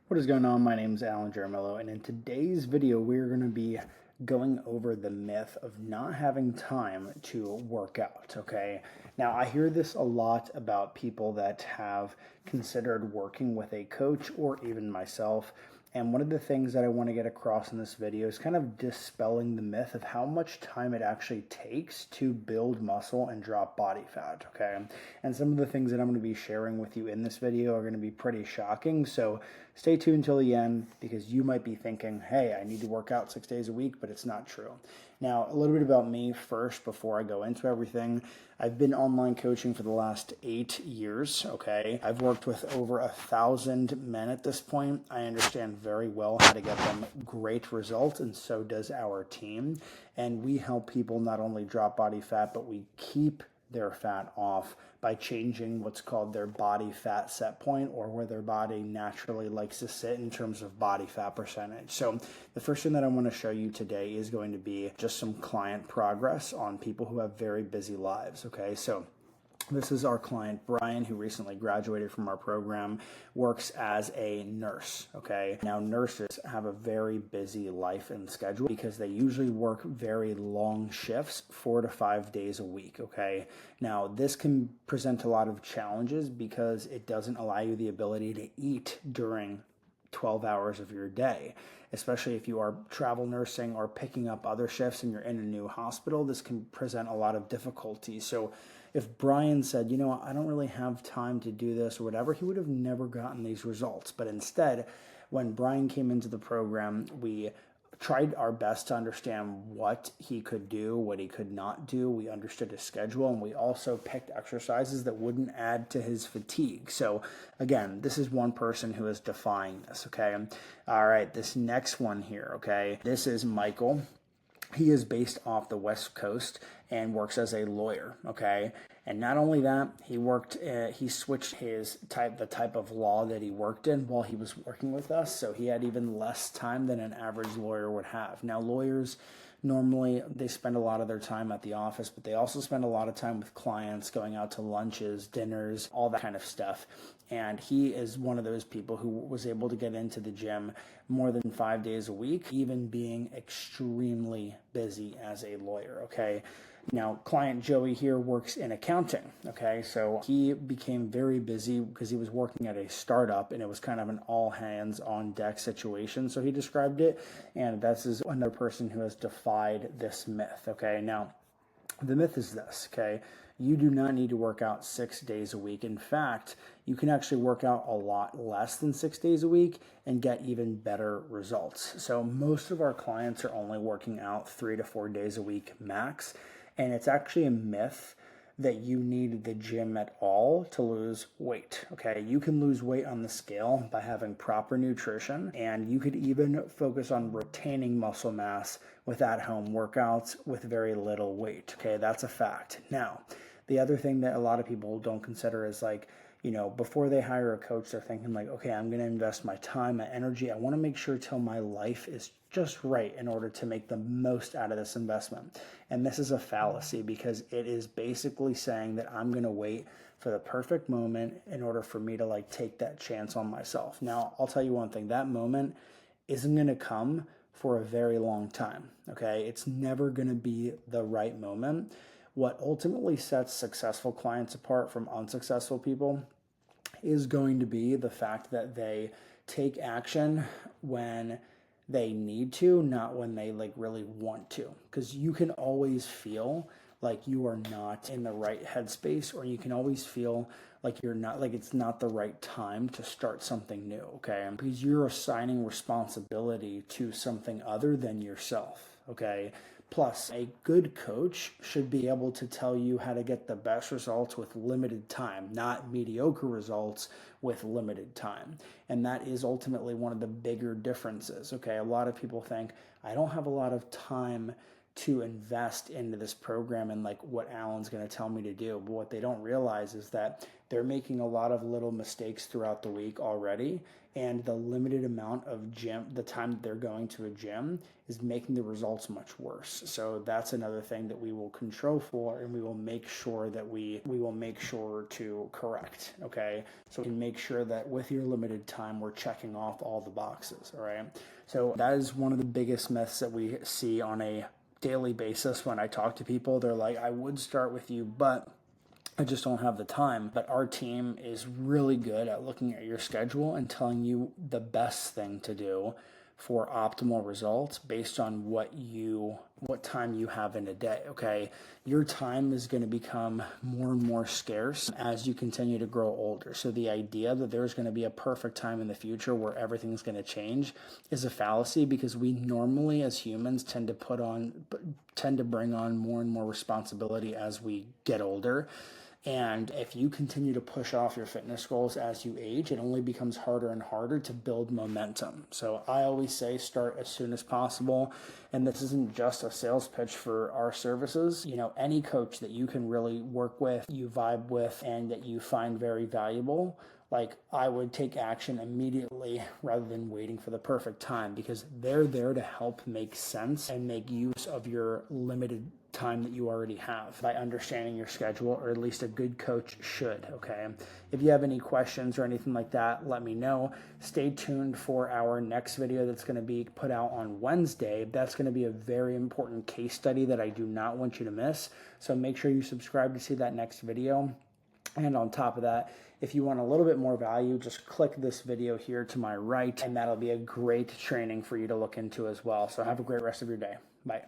What is going on? My name is Alan Jermello, and in today's video, we're going to be going over the myth of not having time to work out. Okay, now I hear this a lot about people that have considered working with a coach or even myself. And one of the things that I want to get across in this video is kind of dispelling the myth of how much time it actually takes to build muscle and drop body fat, okay? And some of the things that I'm going to be sharing with you in this video are going to be pretty shocking, so stay tuned until the end because you might be thinking, hey, I need to work out 6 days a week, but it's not true. Now, a little bit about me first before I go into everything. I've been online coaching for the last 8 years, okay? I've worked with over 1,000 men at this point. I understand very well how to get them great results, and so does our team. And we help people not only drop body fat, but we keep their fat off by changing what's called their body fat set point, or where their body naturally likes to sit in terms of body fat percentage. So the first thing that I want to show you today is going to be just some client progress on people who have very busy lives. Okay, so this is our client, Brian, who recently graduated from our program, works as a nurse, okay? Now, nurses have a very busy life and schedule because they usually work very long shifts, 4 to 5 days a week, okay? Now, this can present a lot of challenges because it doesn't allow you the ability to eat during 12 hours of your day, especially if you are travel nursing or picking up other shifts and you're in a new hospital. This can present a lot of difficulties. So if Brian said, you know, I don't really have time to do this or whatever, he would have never gotten these results. But instead, when Brian came into the program, we tried our best to understand what he could do, what he could not do. We understood his schedule, and we also picked exercises that wouldn't add to his fatigue. So again, this is one person who is defying this, okay? All right, this next one here, okay? This is Michael. He is based off the West Coast and works as a lawyer, okay? And not only that, he switched the type of law that he worked in while he was working with us, so he had even less time than an average lawyer would have. Now, lawyers, normally they spend a lot of their time at the office, but they also spend a lot of time with clients, going out to lunches, dinners, all that kind of stuff. And he is one of those people who was able to get into the gym more than 5 days a week, even being extremely busy as a lawyer, okay? Now, client Joey here works in accounting, okay? So he became very busy because he was working at a startup and it was kind of an all hands on deck situation. So he described it, and this is another person who has defied this myth, okay? Now, the myth is this, okay? You do not need to work out 6 days a week. In fact, you can actually work out a lot less than 6 days a week and get even better results. So most of our clients are only working out 3 to 4 days a week max. And it's actually a myth that you need the gym at all to lose weight, okay? You can lose weight on the scale by having proper nutrition, and you could even focus on retaining muscle mass with at-home workouts with very little weight, okay? That's a fact. Now, the other thing that a lot of people don't consider is like, you know, before they hire a coach, they're thinking like, okay, I'm going to invest my time, my energy. I want to make sure till my life is just right in order to make the most out of this investment. And this is a fallacy because it is basically saying that I'm going to wait for the perfect moment in order for me to like take that chance on myself. Now, I'll tell you one thing, that moment isn't going to come for a very long time, okay? It's never going to be the right moment. What ultimately sets successful clients apart from unsuccessful people is going to be the fact that they take action when they need to, not when they like really want to. Because you can always feel like you are not in the right headspace, or you can always feel like you're not, like it's not the right time to start something new, okay? Because you're assigning responsibility to something other than yourself, okay? Plus, a good coach should be able to tell you how to get the best results with limited time, not mediocre results with limited time. And that is ultimately one of the bigger differences, okay? A lot of people think, I don't have a lot of time to invest into this program and like what Alan's going to tell me to do. But what they don't realize is that they're making a lot of little mistakes throughout the week already, and the limited amount of the time that they're going to a gym is making the results much worse. So that's another thing that we will control for, and we will make sure that we will make sure to correct. Okay, so we can make sure that with your limited time, we're checking off all the boxes. All right, so that is one of the biggest myths that we see on a daily basis. When I talk to people, they're like, I would start with you, but I just don't have the time. But our team is really good at looking at your schedule and telling you the best thing to do for optimal results based on what time you have in a day. Okay, your time is going to become more and more scarce as you continue to grow older. So the idea that there's going to be a perfect time in the future where everything's going to change is a fallacy, because we normally as humans tend to bring on more and more responsibility as we get older. And if you continue to push off your fitness goals as you age, it only becomes harder and harder to build momentum. So I always say start as soon as possible. And this isn't just a sales pitch for our services. You know, any coach that you can really work with, you vibe with, and that you find very valuable, like, I would take action immediately rather than waiting for the perfect time, because they're there to help make sense and make use of your limited time that you already have by understanding your schedule, or at least a good coach should. Okay, if you have any questions or anything like that, let me know. Stay tuned for our next video that's going to be put out on Wednesday. That's going to be a very important case study that I do not want you to miss, so make sure you subscribe to see that next video. And on top of that, if you want a little bit more value, just click this video here to my right, and that'll be a great training for you to look into as well. So have a great rest of your day. Bye.